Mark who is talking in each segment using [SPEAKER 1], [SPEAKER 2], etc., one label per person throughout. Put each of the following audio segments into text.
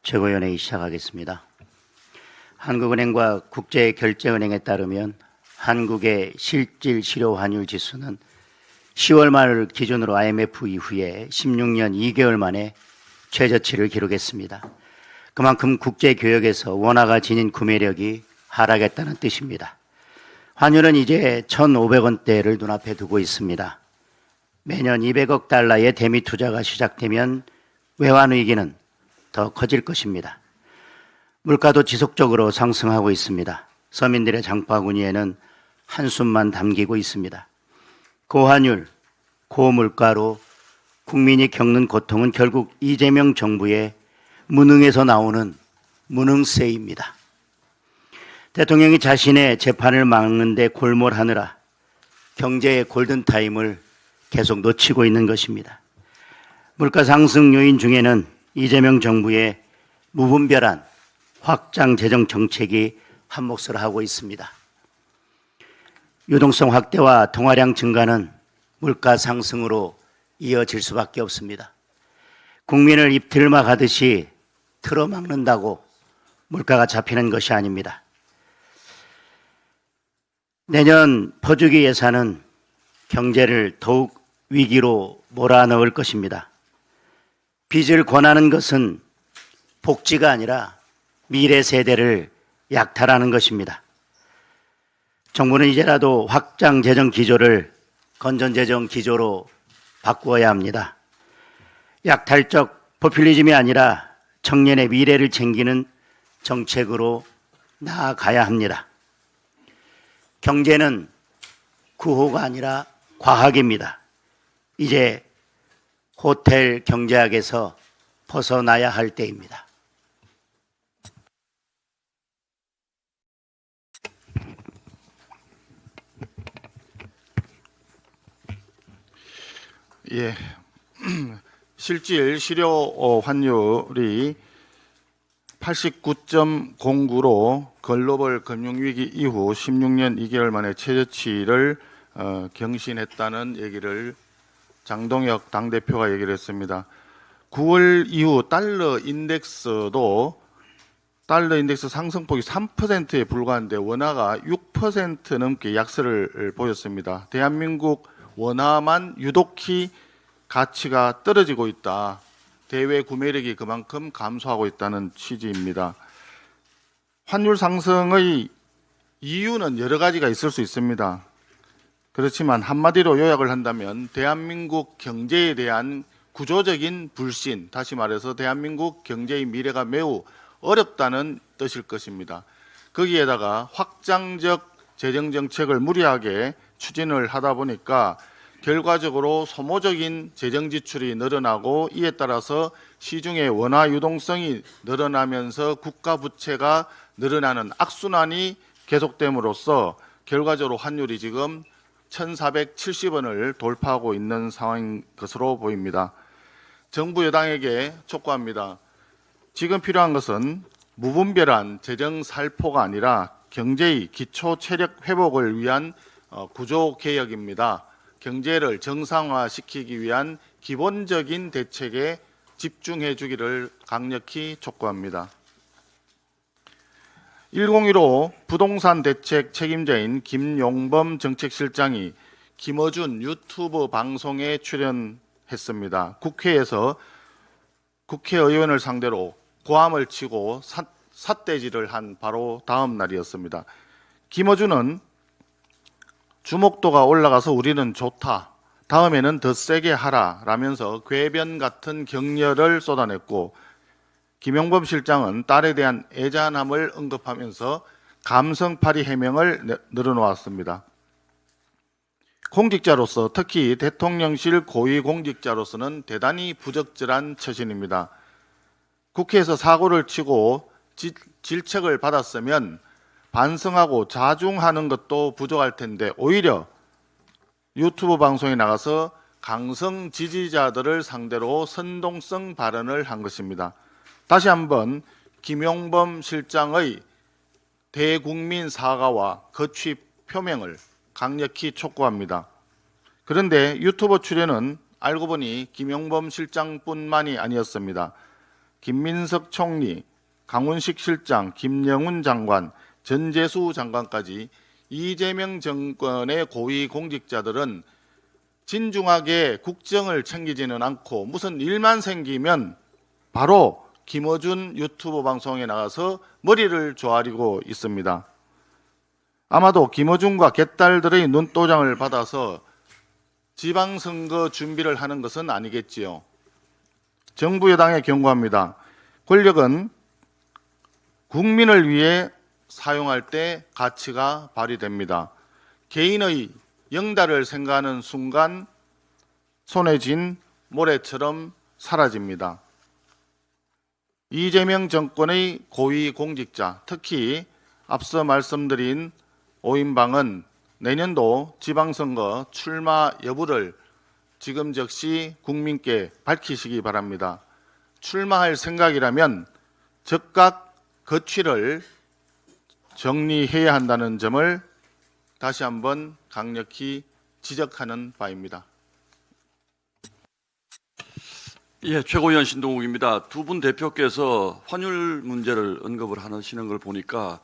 [SPEAKER 1] 최고위원회의 시작하겠습니다. 한국은행과 국제결제은행에 따르면 한국의 실질 실효 환율 지수는 10월 말 기준으로 IMF 이후에 16년 2개월 만에 최저치를 기록했습니다. 그만큼 국제교역에서 원화가 지닌 구매력이 하락했다는 뜻입니다. 환율은 이제 1,500원대를 눈앞에 두고 있습니다. 매년 200억 달러의 대미 투자가 시작되면 외환 위기는 더 커질 것입니다. 물가도 지속적으로 상승하고 있습니다. 서민들의 장바구니에는 한숨만 담기고 있습니다. 고환율, 고물가로 국민이 겪는 고통은 결국 이재명 정부의 무능에서 나오는 무능세입니다. 대통령이 자신의 재판을 막는데 골몰하느라 경제의 골든타임을 계속 놓치고 있는 것입니다. 물가 상승 요인 중에는 이재명 정부의 무분별한 확장 재정 정책이 한몫을 하고 있습니다. 유동성 확대와 통화량 증가는 물가 상승으로 이어질 수밖에 없습니다. 국민을 입틀막 하듯이 틀어막는다고 물가가 잡히는 것이 아닙니다. 내년 퍼주기 예산은 경제를 더욱 위기로 몰아넣을 것입니다. 빚을 권하는 것은 복지가 아니라 미래 세대를 약탈하는 것입니다. 정부는 이제라도 확장 재정 기조를 건전 재정 기조로 바꾸어야 합니다. 약탈적 포퓰리즘이 아니라 청년의 미래를 챙기는 정책으로 나아가야 합니다. 경제는 구호가 아니라 과학입니다. 이제 호텔 경제학에서 벗어나야 할 때입니다.
[SPEAKER 2] 예, 실질 실효 환율이 89.09로 글로벌 금융위기 이후 16년 2개월 만에 최저치를 경신했다는 얘기를 장동혁 당대표가 얘기를 했습니다. 9월 이후 달러 인덱스 상승폭이 3%에 불과한데 원화가 6% 넘게 약세를 보였습니다. 대한민국 원화만 유독히 가치가 떨어지고 있다. 대외 구매력이 그만큼 감소하고 있다는 취지입니다. 환율 상승의 이유는 여러 가지가 있을 수 있습니다. 그렇지만 한마디로 요약을 한다면 대한민국 경제에 대한 구조적인 불신, 다시 말해서 대한민국 경제의 미래가 매우 어렵다는 뜻일 것입니다. 거기에다가 확장적 재정정책을 무리하게 추진을 하다 보니까 결과적으로 소모적인 재정지출이 늘어나고 이에 따라서 시중의 원화 유동성이 늘어나면서 국가 부채가 늘어나는 악순환이 계속됨으로써 결과적으로 환율이 지금 1,470원을 돌파하고 있는 상황인 것으로 보입니다. 정부 여당에게 촉구합니다. 지금 필요한 것은 무분별한 재정 살포가 아니라 경제의 기초 체력 회복을 위한 구조 개혁입니다. 경제를 정상화시키기 위한 기본적인 대책에 집중해 주기를 강력히 촉구합니다. 1015 부동산 대책 책임자인 김용범 정책실장이 김어준 유튜브 방송에 출연했습니다. 국회에서 국회의원을 상대로 고함을 치고 삿대질을 한 바로 다음 날이었습니다. 김어준은 주목도가 올라가서 우리는 좋다. 다음에는 더 세게 하라 라면서 궤변 같은 격려를 쏟아냈고 김용범 실장은 딸에 대한 애잔함을 언급하면서 감성팔이 해명을 늘어놓았습니다. 공직자로서 특히 대통령실 고위공직자로서는 대단히 부적절한 처신입니다. 국회에서 사고를 치고 질책을 받았으면 반성하고 자중하는 것도 부족할 텐데 오히려 유튜브 방송에 나가서 강성 지지자들을 상대로 선동성 발언을 한 것입니다. 다시 한번 김용범 실장의 대국민 사과와 거취 표명을 강력히 촉구합니다. 그런데 유튜브 출연은 알고 보니 김용범 실장뿐만이 아니었습니다. 김민석 총리, 강훈식 실장, 김영훈 장관, 전재수 장관까지 이재명 정권의 고위 공직자들은 진중하게 국정을 챙기지는 않고 무슨 일만 생기면 바로 김어준 유튜브 방송에 나가서 머리를 조아리고 있습니다. 아마도 김어준과 개딸들의 눈도장을 받아서 지방선거 준비를 하는 것은 아니겠지요. 정부 여당에 경고합니다. 권력은 국민을 위해 사용할 때 가치가 발휘됩니다. 개인의 영달을 생각하는 순간 손에 쥔 모래처럼 사라집니다. 이재명 정권의 고위 공직자, 특히 앞서 말씀드린 5인방은 내년도 지방선거 출마 여부를 지금 즉시 국민께 밝히시기 바랍니다. 출마할 생각이라면 즉각 거취를 정리해야 한다는 점을 다시 한번 강력히 지적하는 바입니다.
[SPEAKER 3] 예, 최고위원 신동욱입니다. 두 분 대표께서 환율 문제를 언급을 하시는 걸 보니까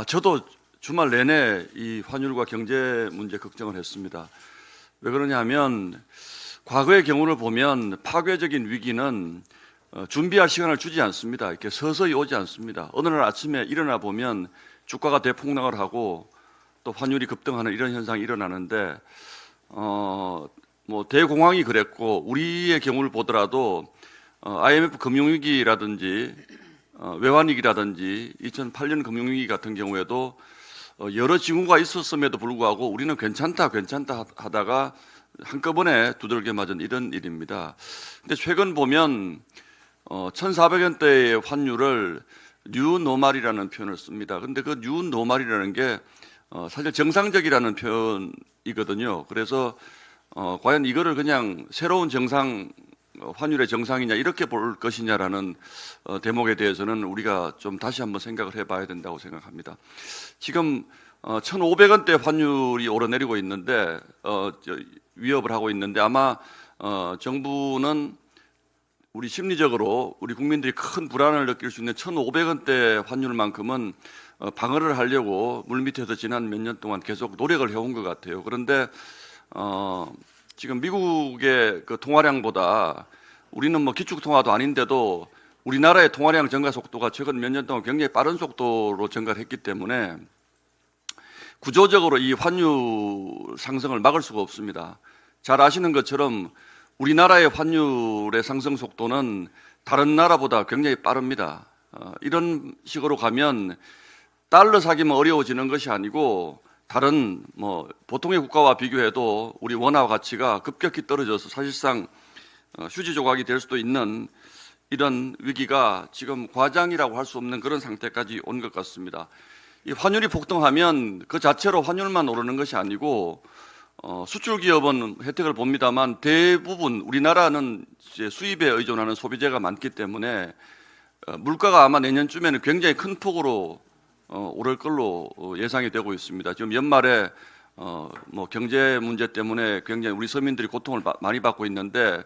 [SPEAKER 3] 저도 주말 내내 이 환율과 경제 문제 걱정을 했습니다. 왜 그러냐면 과거의 경우를 보면 파괴적인 위기는 준비할 시간을 주지 않습니다. 이렇게 서서히 오지 않습니다. 어느 날 아침에 일어나 보면 주가가 대폭락을 하고 또 환율이 급등하는 이런 현상이 일어나는데 뭐 대공황이 그랬고 우리의 경우를 보더라도 IMF 금융위기라든지 외환위기라든지 2008년 금융위기 같은 경우에도 여러 징후가 있었음에도 불구하고 우리는 괜찮다 하다가 한꺼번에 두들겨 맞은 이런 일입니다. 근데 최근 보면 1,400원대의 환율을 뉴노멀이라는 표현을 씁니다. 근데 그 뉴노멀이라는 게 사실 정상적이라는 표현이거든요. 그래서 과연 이거를 그냥 새로운 정상, 환율의 정상이냐 이렇게 볼 것이냐라는 대목에 대해서는 우리가 좀 다시 한번 생각을 해봐야 된다고 생각합니다. 지금 1,500원대 환율이 오르내리고 있는데 위협을 하고 있는데 아마 정부는 우리 심리적으로 우리 국민들이 큰 불안을 느낄 수 있는 1,500원대 환율만큼은 방어를 하려고 물밑에서 지난 몇 년 동안 계속 노력을 해온 것 같아요. 그런데 지금 미국의 그 통화량보다 우리는 뭐 기축통화도 아닌데도 우리나라의 통화량 증가 속도가 최근 몇 년 동안 굉장히 빠른 속도로 증가를 했기 때문에 구조적으로 이 환율 상승을 막을 수가 없습니다. 잘 아시는 것처럼 우리나라의 환율의 상승 속도는 다른 나라보다 굉장히 빠릅니다. 이런 식으로 가면 달러 사기면 어려워지는 것이 아니고 다른 뭐 보통의 국가와 비교해도 우리 원화 가치가 급격히 떨어져서 사실상 휴지 조각이 될 수도 있는 이런 위기가 지금 과장이라고 할 수 없는 그런 상태까지 온 것 같습니다. 이 환율이 폭등하면 그 자체로 환율만 오르는 것이 아니고 수출 기업은 혜택을 봅니다만 대부분 우리나라는 이제 수입에 의존하는 소비재가 많기 때문에 물가가 아마 내년쯤에는 굉장히 큰 폭으로 오를 걸로 예상이 되고 있습니다. 지금 연말에 뭐 경제 문제 때문에 굉장히 우리 서민들이 고통을 많이 받고 있는데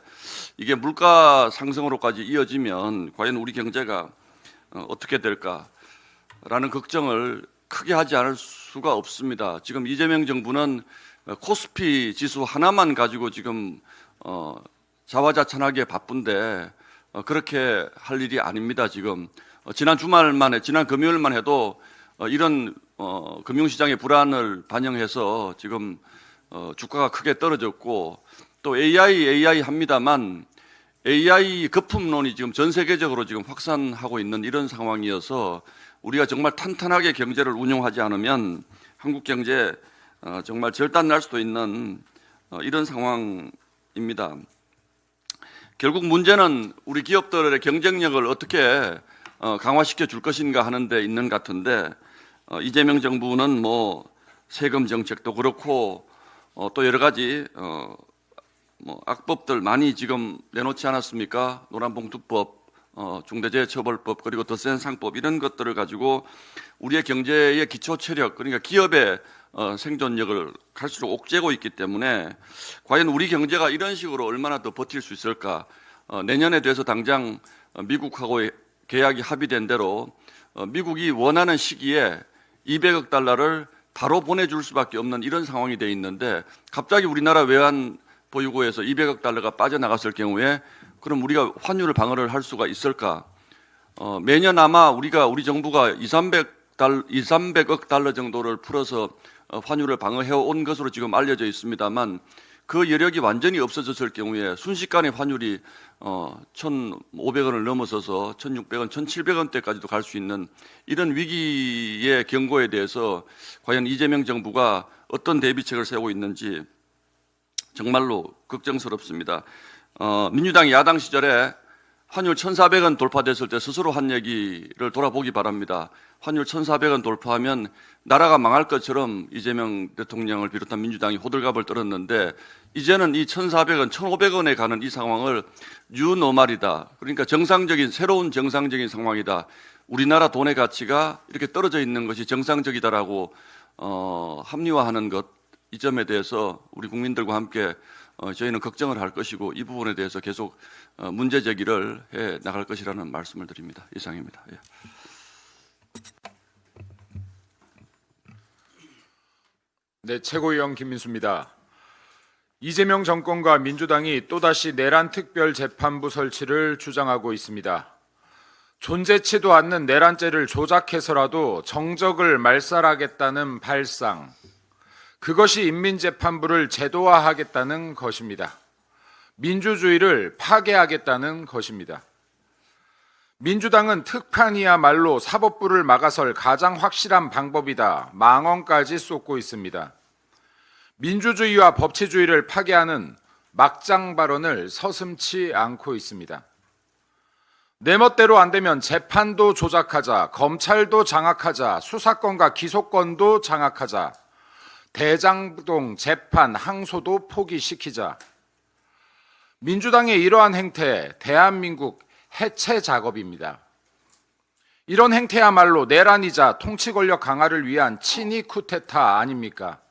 [SPEAKER 3] 이게 물가 상승으로까지 이어지면 과연 우리 경제가 어떻게 될까라는 걱정을 크게 하지 않을 수가 없습니다. 지금 이재명 정부는 코스피 지수 하나만 가지고 지금 자화자찬하기에 바쁜데 그렇게 할 일이 아닙니다. 지금 지난 주말만에 지난 금요일만 해도 이런 금융시장의 불안을 반영해서 지금 주가가 크게 떨어졌고 또 AI 합니다만 AI 거품론이 지금 전 세계적으로 지금 확산하고 있는 이런 상황이어서 우리가 정말 탄탄하게 경제를 운용하지 않으면 한국 경제 정말 절단 날 수도 있는 이런 상황입니다. 결국 문제는 우리 기업들의 경쟁력을 어떻게 강화시켜 줄 것인가 하는 데 있는 것 같은데 이재명 정부는 뭐 세금 정책도 그렇고 또 여러 가지 뭐 악법들 많이 지금 내놓지 않았습니까? 노란봉투법, 중대재해처벌법 그리고 더 센 상법 이런 것들을 가지고 우리의 경제의 기초 체력 그러니까 기업의 생존력을 갈수록 옥죄고 있기 때문에 과연 우리 경제가 이런 식으로 얼마나 더 버틸 수 있을까? 내년에 대해서 당장 미국하고의 계약이 합의된 대로 미국이 원하는 시기에 200억 달러를 바로 보내줄 수밖에 없는 이런 상황이 돼 있는데 갑자기 우리나라 외환 보유고에서 200억 달러가 빠져나갔을 경우에 그럼 우리가 환율을 방어를 할 수가 있을까? 매년 아마 우리 정부가 200억 달러 정도를 풀어서 환율을 방어해 온 것으로 지금 알려져 있습니다만 그 여력이 완전히 없어졌을 경우에 순식간에 환율이 1,500원을 넘어서서 1,600원, 1,700원대까지도 갈 수 있는 이런 위기의 경고에 대해서 과연 이재명 정부가 어떤 대비책을 세우고 있는지 정말로 걱정스럽습니다. 민주당이 야당 시절에 환율 1,400원 돌파됐을 때 스스로 한 얘기를 돌아보기 바랍니다. 환율 1,400원 돌파하면 나라가 망할 것처럼 이재명 대통령을 비롯한 민주당이 호들갑을 떨었는데 이제는 이 1,400원, 1,500원에 가는 이 상황을 뉴노멀이다. 그러니까 새로운 정상적인 상황이다. 우리나라 돈의 가치가 이렇게 떨어져 있는 것이 정상적이다라고 합리화하는 것, 이 점에 대해서 우리 국민들과 함께 저희는 걱정을 할 것이고 이 부분에 대해서 계속 문제 제기를 해 나갈 것이라는 말씀을 드립니다. 이상입니다. 예.
[SPEAKER 4] 네, 최고위원 김민수입니다. 이재명 정권과 민주당이 또다시 내란 특별재판부 설치를 주장하고 있습니다. 존재치도 않는 내란죄를 조작해서라도 정적을 말살하겠다는 발상, 그것이 인민재판부를 제도화하겠다는 것입니다. 민주주의를 파괴하겠다는 것입니다. 민주당은 특판이야말로 사법부를 막아설 가장 확실한 방법이다. 망언까지 쏟고 있습니다. 민주주의와 법치주의를 파괴하는 막장 발언을 서슴지 않고 있습니다. 내 멋대로 안 되면 재판도 조작하자, 검찰도 장악하자, 수사권과 기소권도 장악하자, 대장동 재판 항소도 포기시키자. 민주당의 이러한 행태, 대한민국 해체 작업입니다. 이런 행태야말로 내란이자 통치 권력 강화를 위한 친위 쿠데타 아닙니까?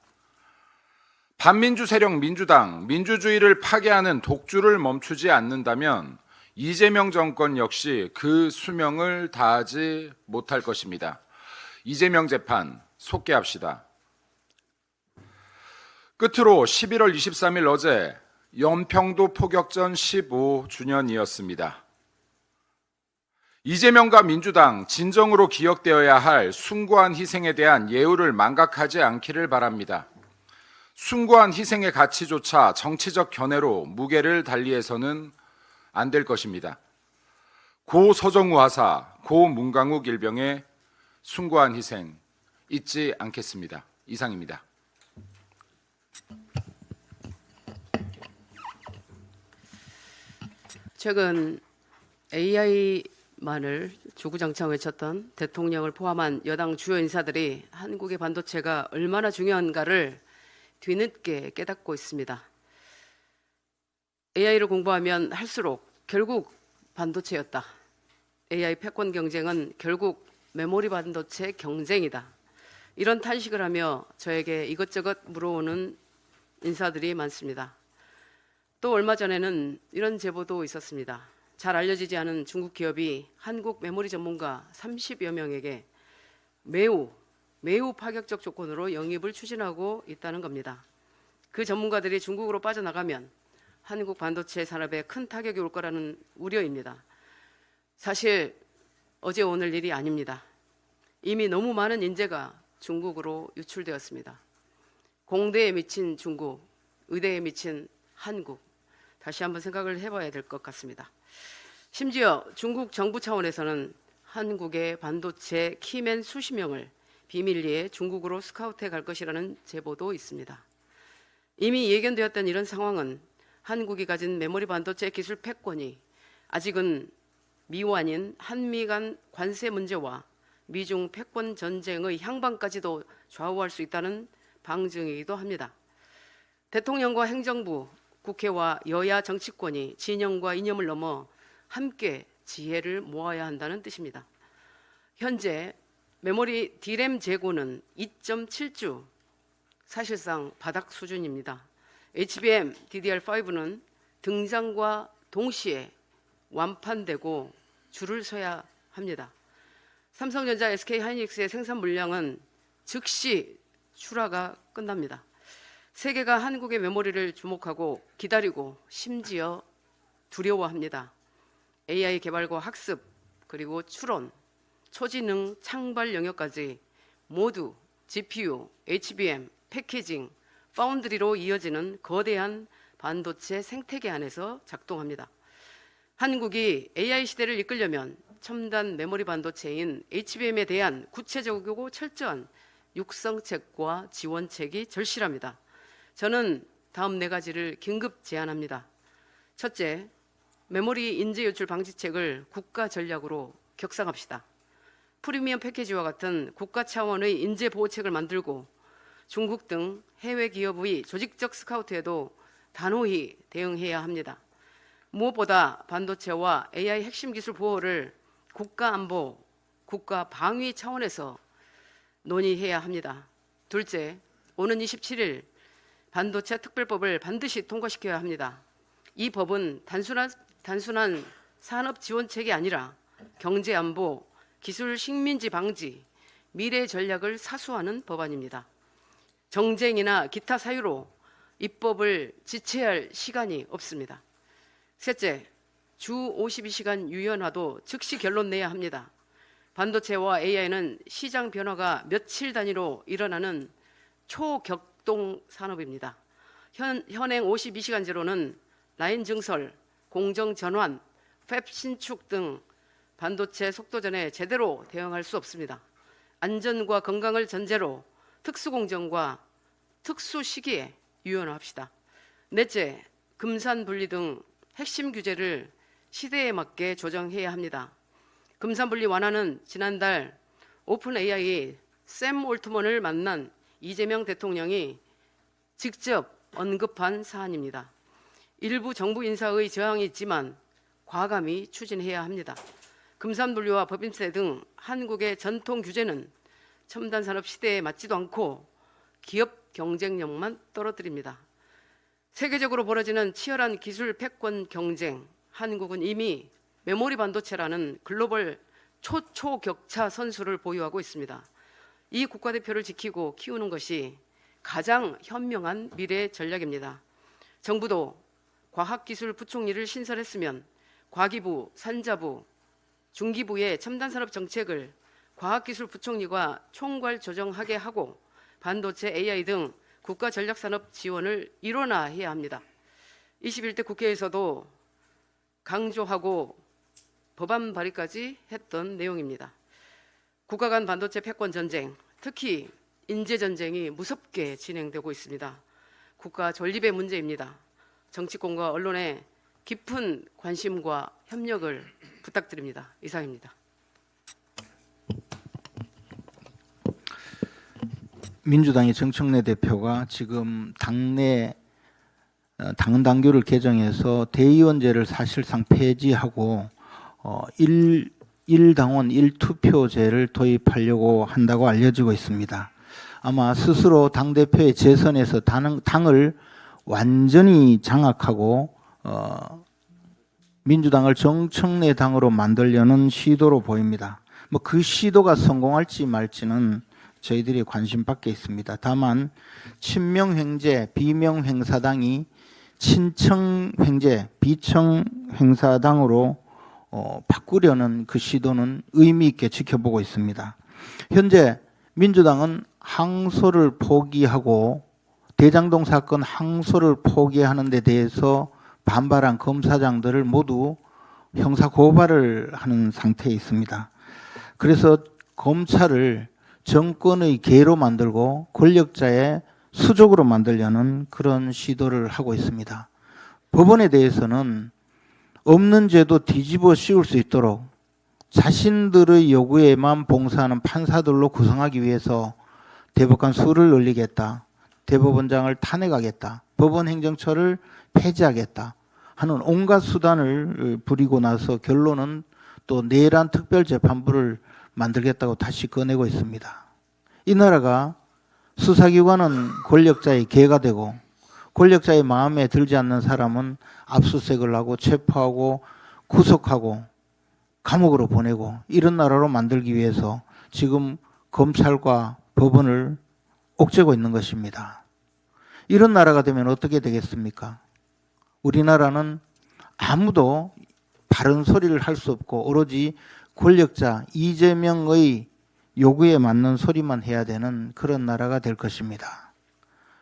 [SPEAKER 4] 반민주 세력 민주당, 민주주의를 파괴하는 독주를 멈추지 않는다면 이재명 정권 역시 그 수명을 다하지 못할 것입니다. 이재명 재판 속개합시다. 끝으로 11월 23일 어제 연평도 포격전 15주년이었습니다. 이재명과 민주당 진정으로 기억되어야 할 숭고한 희생에 대한 예우를 망각하지 않기를 바랍니다. 숭고한 희생의 가치조차 정치적 견해로 무게를 달리해서는 안 될 것입니다. 고 서정우 하사, 고 문강욱 일병의 숭고한 희생 잊지 않겠습니다. 이상입니다.
[SPEAKER 5] 최근 AI만을 주구장창 외쳤던 대통령을 포함한 여당 주요 인사들이 한국의 반도체가 얼마나 중요한가를 뒤늦게 깨닫고 있습니다. AI를 공부하면 할수록 결국 반도체였다. AI 패권 경쟁은 결국 메모리 반도체 경쟁이다. 이런 탄식을 하며 저에게 이것저것 물어오는 인사들이 많습니다. 또 얼마 전에는 이런 제보도 있었습니다. 잘 알려지지 않은 중국 기업이 한국 메모리 전문가 30여 명에게 매우 파격적 조건으로 영입을 추진하고 있다는 겁니다. 그 전문가들이 중국으로 빠져나가면 한국 반도체 산업에 큰 타격이 올 거라는 우려입니다. 사실 어제 오늘 일이 아닙니다. 이미 너무 많은 인재가 중국으로 유출되었습니다. 공대에 미친 중국, 의대에 미친 한국, 다시 한번 생각을 해봐야 될 것 같습니다. 심지어 중국 정부 차원에서는 한국의 반도체 키맨 수십 명을 비밀리에 중국으로 스카우트해 갈 것이라는 제보도 있습니다. 이미 예견되었던 이런 상황은 한국이 가진 메모리 반도체 기술 패권이 아직은 미완인 한미 간 관세 문제와 미중 패권 전쟁의 향방까지도 좌우할 수 있다는 방증이기도 합니다. 대통령과 행정부, 국회와 여야 정치권이 진영과 이념을 넘어 함께 지혜를 모아야 한다는 뜻입니다. 현재 메모리 D램 재고는 2.7주, 사실상 바닥 수준입니다. HBM DDR5는 등장과 동시에 완판되고 줄을 서야 합니다. 삼성전자, SK하이닉스의 생산 물량은 즉시 출하가 끝납니다. 세계가 한국의 메모리를 주목하고 기다리고 심지어 두려워합니다. AI 개발과 학습, 그리고 추론, 초지능 창발 영역까지 모두 GPU, HBM, 패키징, 파운드리로 이어지는 거대한 반도체 생태계 안에서 작동합니다. 한국이 AI 시대를 이끌려면 첨단 메모리 반도체인 HBM에 대한 구체적이고 철저한 육성책과 지원책이 절실합니다. 저는 다음 4가지를 긴급 제안합니다. 첫째, 메모리 인재 유출 방지책을 국가 전략으로 격상합시다. 프리미엄 패키지와 같은 국가 차원의 인재 보호책을 만들고 중국 등 해외 기업의 조직적 스카우트에도 단호히 대응해야 합니다. 무엇보다 반도체와 AI 핵심 기술 보호를 국가 안보, 국가 방위 차원에서 논의해야 합니다. 둘째, 오는 27일 반도체 특별법을 반드시 통과시켜야 합니다. 이 법은 단순한 산업 지원책이 아니라 경제 안보, 기술 식민지 방지, 미래 전략을 사수하는 법안입니다. 정쟁이나 기타 사유로 입법을 지체할 시간이 없습니다. 셋째, 주 52시간 유연화도 즉시 결론 내야 합니다. 반도체와 AI는 시장 변화가 며칠 단위로 일어나는 초격동 산업입니다. 현행 52시간제로는 라인 증설, 공정 전환, 팹 신축 등 반도체 속도전에 제대로 대응할 수 없습니다. 안전과 건강을 전제로 특수공정과 특수 시기에 유연화합시다. 넷째, 금산 분리 등 핵심 규제를 시대에 맞게 조정해야 합니다. 금산 분리 완화는 지난달 오픈 AI 샘 올트먼을 만난 이재명 대통령이 직접 언급한 사안입니다. 일부 정부 인사의 저항이 있지만 과감히 추진해야 합니다. 금산 분리와 법인세 등 한국의 전통 규제는 첨단 산업 시대에 맞지도 않고 기업 경쟁력만 떨어뜨립니다. 세계적으로 벌어지는 치열한 기술 패권 경쟁, 한국은 이미 메모리 반도체라는 글로벌 초격차 선수를 보유하고 있습니다. 이 국가대표를 지키고 키우는 것이 가장 현명한 미래 전략입니다. 정부도 과학기술 부총리를 신설했으면 과기부, 산자부, 중기부의 첨단산업 정책을 과학기술 부총리가 총괄 조정하게 하고 반도체, AI 등 국가 전략산업 지원을 일원화해야 합니다. 21대 국회에서도 강조하고 법안 발의까지 했던 내용입니다. 국가 간 반도체 패권 전쟁, 특히 인재 전쟁이 무섭게 진행되고 있습니다. 국가 존립의 문제입니다. 정치권과 언론의 깊은 관심과 협력을 부탁드립니다. 이상입니다.
[SPEAKER 6] 민주당의 정청래 대표가 지금 당내 당헌당규를 개정해서 대의원제를 사실상 폐지하고 1당원 1투표제를 도입하려고 한다고 알려지고 있습니다. 아마 스스로 당대표의 재선에서 당을 완전히 장악하고 민주당을 정청래 당으로 만들려는 시도로 보입니다. 뭐 그 시도가 성공할지 말지는 저희들이 관심 밖에 있습니다. 다만 친명횡재, 비명횡사당이 친청횡재, 비청횡사당으로 바꾸려는 그 시도는 의미 있게 지켜보고 있습니다. 현재 민주당은 항소를 포기하고 대장동 사건 항소를 포기하는 데 대해서 반발한 검사장들을 모두 형사 고발을 하는 상태에 있습니다. 그래서 검찰을 정권의 개로 만들고 권력자의 수족으로 만들려는 그런 시도를 하고 있습니다. 법원에 대해서는 없는 죄도 뒤집어 씌울 수 있도록 자신들의 요구에만 봉사하는 판사들로 구성하기 위해서 대법관 수를 늘리겠다, 대법원장을 탄핵하겠다, 법원 행정처를 폐지하겠다 하는 온갖 수단을 부리고 나서 결론은 또 내란 특별재판부를 만들겠다고 다시 꺼내고 있습니다. 이 나라가 수사기관은 권력자의 개가 되고 권력자의 마음에 들지 않는 사람은 압수수색을 하고 체포하고 구속하고 감옥으로 보내고 이런 나라로 만들기 위해서 지금 검찰과 법원을 옥죄고 있는 것입니다. 이런 나라가 되면 어떻게 되겠습니까? 우리나라는 아무도 바른 소리를 할 수 없고 오로지 권력자 이재명의 요구에 맞는 소리만 해야 되는 그런 나라가 될 것입니다.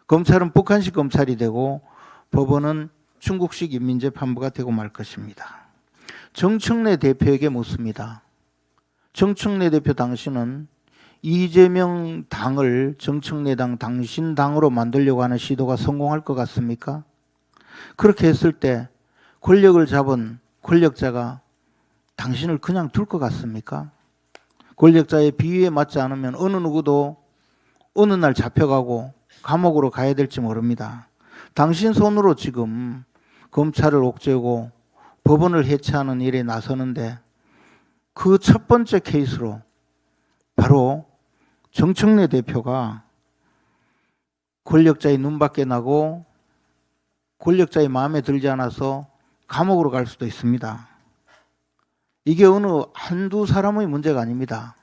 [SPEAKER 6] 검찰은 북한식 검찰이 되고 법원은 중국식 인민재판부가 되고 말 것입니다. 정청래 대표에게 묻습니다. 정청래 대표 당신은 이재명 당을 정청래 당 당신 당으로 만들려고 하는 시도가 성공할 것 같습니까? 그렇게 했을 때 권력을 잡은 권력자가 당신을 그냥 둘 것 같습니까? 권력자의 비위에 맞지 않으면 어느 누구도 어느 날 잡혀가고 감옥으로 가야 될지 모릅니다. 당신 손으로 지금 검찰을 옥죄고 법원을 해체하는 일에 나서는데 그 첫 번째 케이스로 바로 정청래 대표가 권력자의 눈밖에 나고 권력자의 마음에 들지 않아서 감옥으로 갈 수도 있습니다. 이게 어느 한두 사람의 문제가 아닙니다.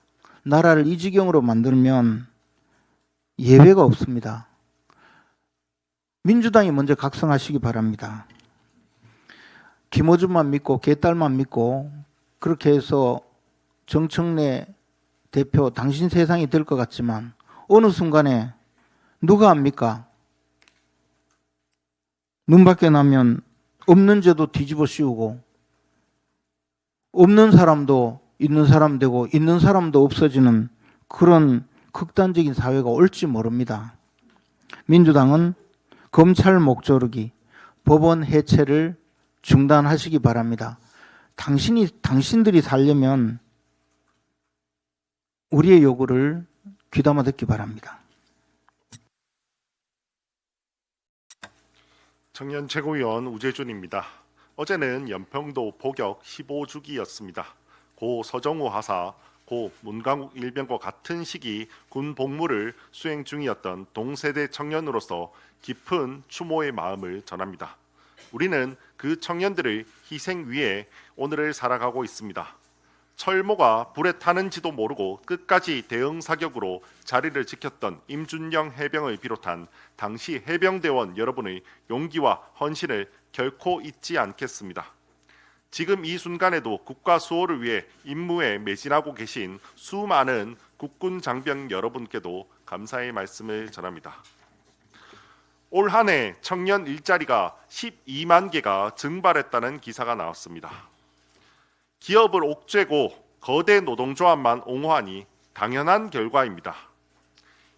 [SPEAKER 6] 나라를 이 지경으로 만들면 예외가 없습니다. 민주당이 먼저 각성하시기 바랍니다. 김어준만 믿고 개딸만 믿고 그렇게 해서 정청래 대표 당신 세상이 될 것 같지만 어느 순간에 누가 압니까? 눈밖에 나면 없는 죄도 뒤집어 씌우고 없는 사람도 있는 사람 되고 있는 사람도 없어지는 그런 극단적인 사회가 올지 모릅니다. 민주당은 검찰 목조르기, 법원 해체를 중단하시기 바랍니다. 당신들이 살려면 우리의 요구를 귀담아 듣기 바랍니다.
[SPEAKER 7] 청년 최고위원 우재준입니다. 어제는 연평도 포격 15주기였습니다. 고 서정우 하사, 고 문강욱 일병과 같은 시기 군 복무를 수행 중이었던 동세대 청년으로서 깊은 추모의 마음을 전합니다. 우리는 그 청년들의 희생 위에 오늘을 살아가고 있습니다. 철모가 불에 타는지도 모르고 끝까지 대응 사격으로 자리를 지켰던 임준영 해병을 비롯한 당시 해병대원 여러분의 용기와 헌신을 결코 잊지 않겠습니다. 지금 이 순간에도 국가 수호를 위해 임무에 매진하고 계신 수많은 국군 장병 여러분께도 감사의 말씀을 전합니다. 올 한 해 청년 일자리가 12만 개가 증발했다는 기사가 나왔습니다. 기업을 옥죄고 거대 노동조합만 옹호하니 당연한 결과입니다.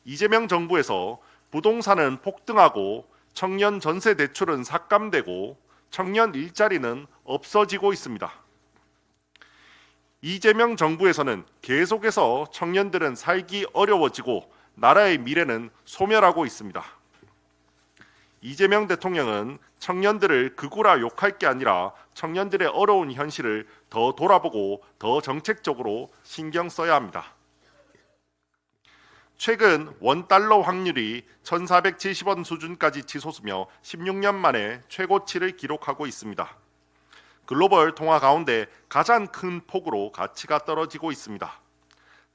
[SPEAKER 7] 이재명 정부에서 부동산은 폭등하고 청년 전세 대출은 삭감되고 청년 일자리는 없어지고 있습니다. 이재명 정부에서는 계속해서 청년들은 살기 어려워지고 나라의 미래는 소멸하고 있습니다. 이재명 대통령은 청년들을 극우라 욕할 게 아니라 청년들의 어려운 현실을 더 돌아보고 더 정책적으로 신경 써야 합니다. 최근 원달러 환율이 1,470원 수준까지 치솟으며 16년 만에 최고치를 기록하고 있습니다. 글로벌 통화 가운데 가장 큰 폭으로 가치가 떨어지고 있습니다.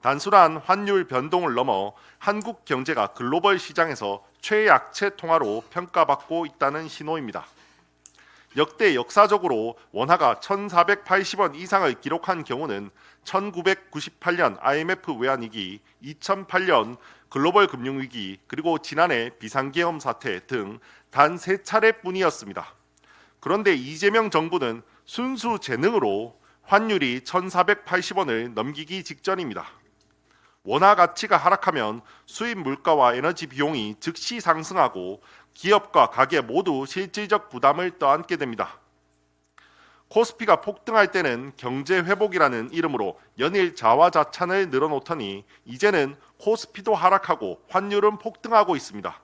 [SPEAKER 7] 단순한 환율 변동을 넘어 한국 경제가 글로벌 시장에서 최약체 통화로 평가받고 있다는 신호입니다. 역대 역사적으로 원화가 1,480원 이상을 기록한 경우는 1998년 IMF 외환위기, 2008년 글로벌 금융위기, 그리고 지난해 비상계엄 사태 등 단 3차례뿐이었습니다. 그런데 이재명 정부는 순수 재능으로 환율이 1,480원을 넘기기 직전입니다. 원화 가치가 하락하면 수입 물가와 에너지 비용이 즉시 상승하고 기업과 가게 모두 실질적 부담을 떠안게 됩니다. 코스피가 폭등할 때는 경제 회복이라는 이름으로 연일 자화자찬을 늘어놓더니 이제는 코스피도 하락하고 환율은 폭등하고 있습니다.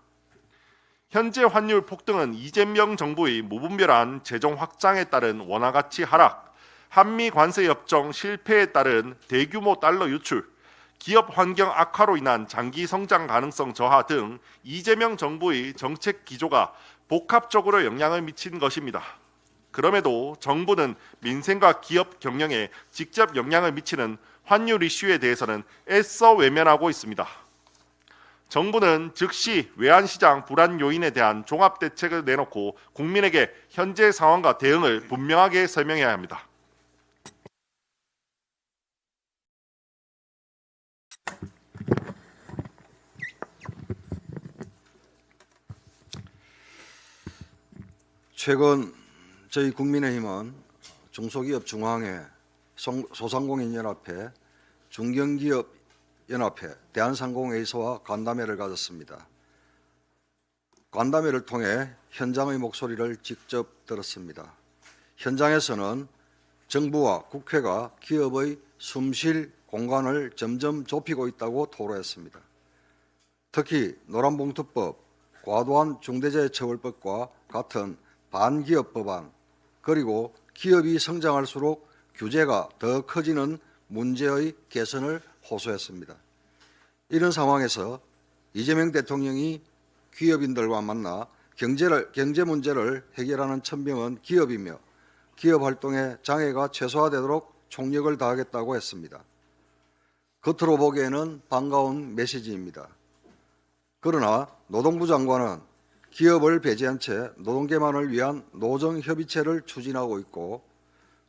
[SPEAKER 7] 현재 환율 폭등은 이재명 정부의 무분별한 재정 확장에 따른 원화 가치 하락, 한미 관세 협정 실패에 따른 대규모 달러 유출, 기업 환경 악화로 인한 장기 성장 가능성 저하 등 이재명 정부의 정책 기조가 복합적으로 영향을 미친 것입니다. 그럼에도 정부는 민생과 기업 경영에 직접 영향을 미치는 환율 이슈에 대해서는 애써 외면하고 있습니다. 정부는 즉시 외환시장 불안 요인에 대한 종합 대책을 내놓고 국민에게 현재 상황과 대응을 분명하게 설명해야 합니다.
[SPEAKER 8] 최근 저희 국민의힘은 중소기업 중앙회, 소상공인연합회, 중견기업연합회, 대한상공회의소와 간담회를 가졌습니다. 간담회를 통해 현장의 목소리를 직접 들었습니다. 현장에서는 정부와 국회가 기업의 숨쉴 공간을 점점 좁히고 있다고 토로했습니다. 특히 노란봉투법, 과도한 중대재해처벌법과 같은 반기업 법안, 그리고 기업이 성장할수록 규제가 더 커지는 문제의 개선을 호소했습니다. 이런 상황에서 이재명 대통령이 기업인들과 만나 경제 문제를 해결하는 천명은 기업이며 기업 활동에 장애가 최소화되도록 총력을 다하겠다고 했습니다. 겉으로 보기에는 반가운 메시지입니다. 그러나 노동부 장관은 기업을 배제한 채 노동계만을 위한 노정협의체를 추진하고 있고,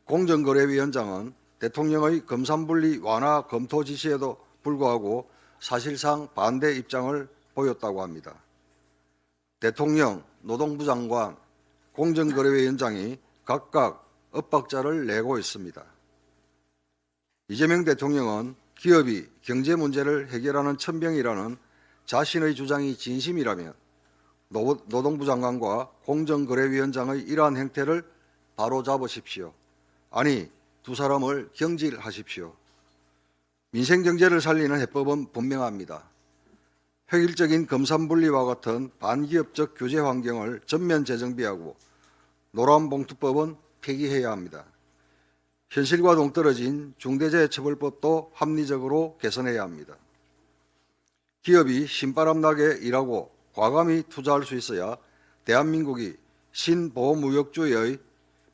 [SPEAKER 8] 공정거래위원장은 대통령의 검산분리 완화 검토 지시에도 불구하고 사실상 반대 입장을 보였다고 합니다. 대통령, 노동부 장관, 공정거래위원장이 각각 엇박자를 내고 있습니다. 이재명 대통령은 기업이 경제 문제를 해결하는 천병이라는 자신의 주장이 진심이라면 노동부 장관과 공정거래위원장의 이러한 행태를 바로잡으십시오. 아니, 두 사람을 경질하십시오. 민생경제를 살리는 해법은 분명합니다. 획일적인 검산분리와 같은 반기업적 규제 환경을 전면 재정비하고 노란봉투법은 폐기해야 합니다. 현실과 동떨어진 중대재해처벌법도 합리적으로 개선해야 합니다. 기업이 신바람나게 일하고 과감히 투자할 수 있어야 대한민국이 신보무역주의의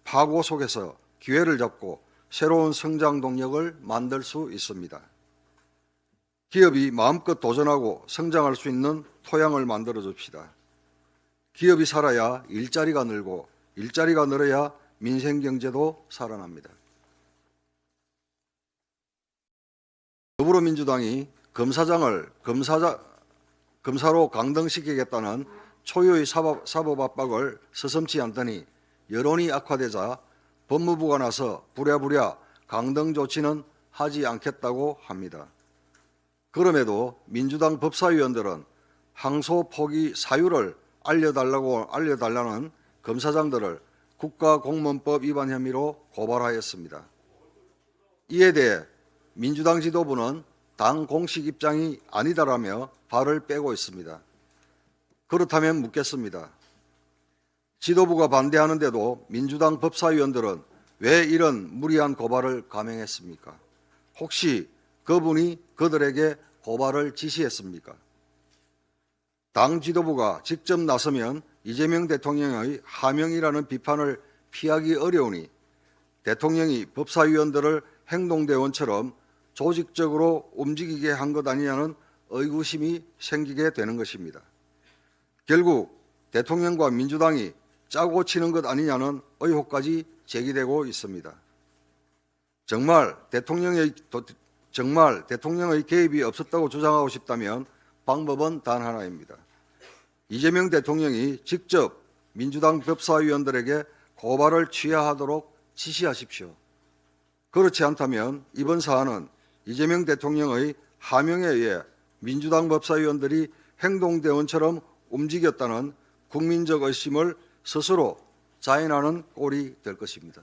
[SPEAKER 8] 파고 속에서 기회를 잡고 새로운 성장 동력을 만들 수 있습니다. 기업이 마음껏 도전하고 성장할 수 있는 토양을 만들어 줍시다. 기업이 살아야 일자리가 늘고 일자리가 늘어야 민생경제도 살아납니다. 더불어민주당이 검사장을 검사로 강등시키겠다는 초유의 사법 압박을 서슴지 않더니 여론이 악화되자 법무부가 나서 부랴부랴 강등 조치는 하지 않겠다고 합니다. 그럼에도 민주당 법사위원들은 항소 포기 사유를 알려달라는 검사장들을 국가공무원법 위반 혐의로 고발하였습니다. 이에 대해 민주당 지도부는 당 공식 입장이 아니다라며 발을 빼고 있습니다. 그렇다면 묻겠습니다. 지도부가 반대하는데도 민주당 법사위원들은 왜 이런 무리한 고발을 감행했습니까? 혹시 그분이 그들에게 고발을 지시했습니까? 당 지도부가 직접 나서면 이재명 대통령의 하명이라는 비판을 피하기 어려우니 대통령이 법사위원들을 행동대원처럼 조직적으로 움직이게 한 것 아니냐는 의구심이 생기게 되는 것입니다. 결국 대통령과 민주당이 짜고 치는 것 아니냐는 의혹까지 제기되고 있습니다. 정말 대통령의 개입이 없었다고 주장하고 싶다면 방법은 단 하나입니다. 이재명 대통령이 직접 민주당 법사위원들에게 고발을 취하하도록 지시하십시오. 그렇지 않다면 이번 사안은 이재명 대통령의 하명에 의해 민주당 법사위원들이 행동대원처럼 움직였다는 국민적 의심을 스스로 자인하는 꼴이 될 것입니다.